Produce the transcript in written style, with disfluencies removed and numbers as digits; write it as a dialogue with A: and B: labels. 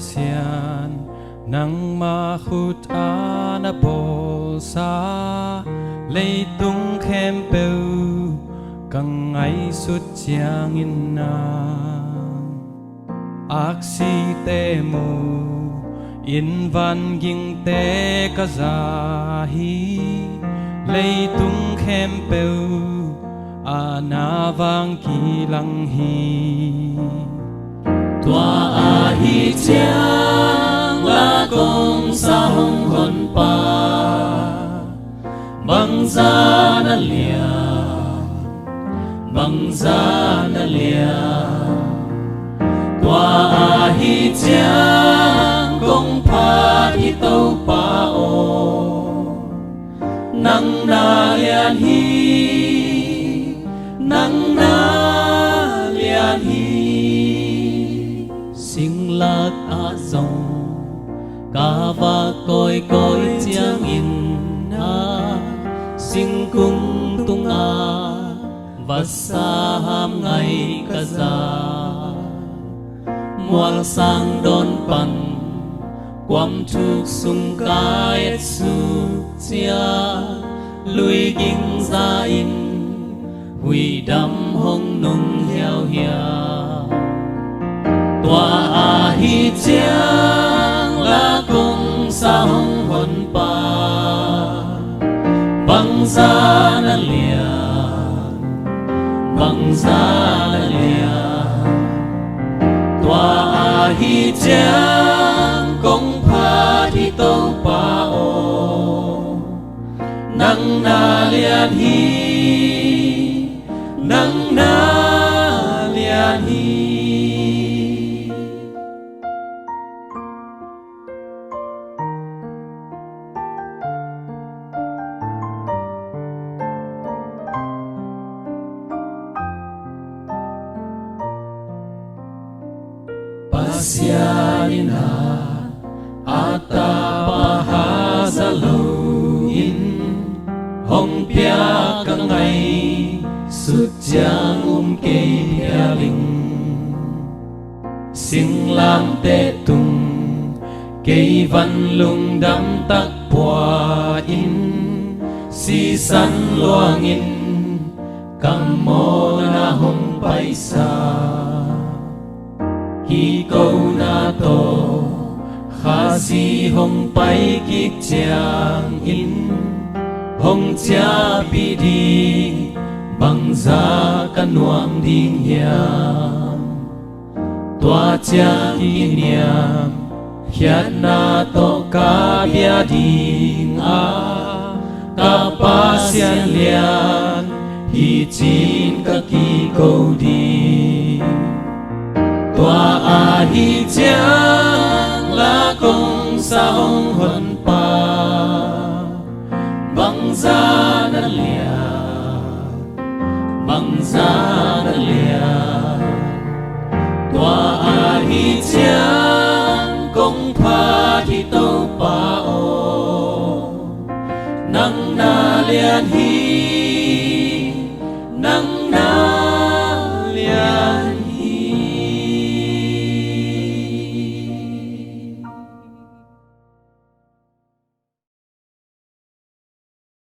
A: pasian nang mahuta na bolsa leitung khempeu kang ai sut chiang in na aksi te mu in van ging te ka za hi leitung khempeu anawang kilang hi
B: tua a hi chiang la công sa hồng hồn pa băng ra na lia băng ra na lia tua a hi chiang công pha thi tâu pa o nang na lian hi nang na lian hi sinh lạc a dòng ca va coi coi chiang in na sinh cung tung a và sa ham ngày ca za muang sang đón pan quam chuk sung kai su chia lui ging ra in huy đam hong nung heo hia tua a hi chiang la công sa hong hồn pa băng ra na lia băng ra na lia tua a hi chiang công pha thi tâu pa o nang na lian hi nang na lian hi pasianina ata pahazaluin hong pia ka ngày sut chiang kê pia linh sinh lam te tung cây văn lung đam tắc bua in si san loang in kam mo na hong pai sa hi câu na to kha si hong pai kik chiang in hong cha pi đi bằng ra ka nuam ding hiam tua cha kỷ niệm hiat na to ka bia ding a ka pa sian lian hi chin ka ki câu đi tua a hi chiang la công sa hong hồn pa băng ra na lia băng ra na lia tua a hi chiang công pha thi tâu pa o nang na lian hi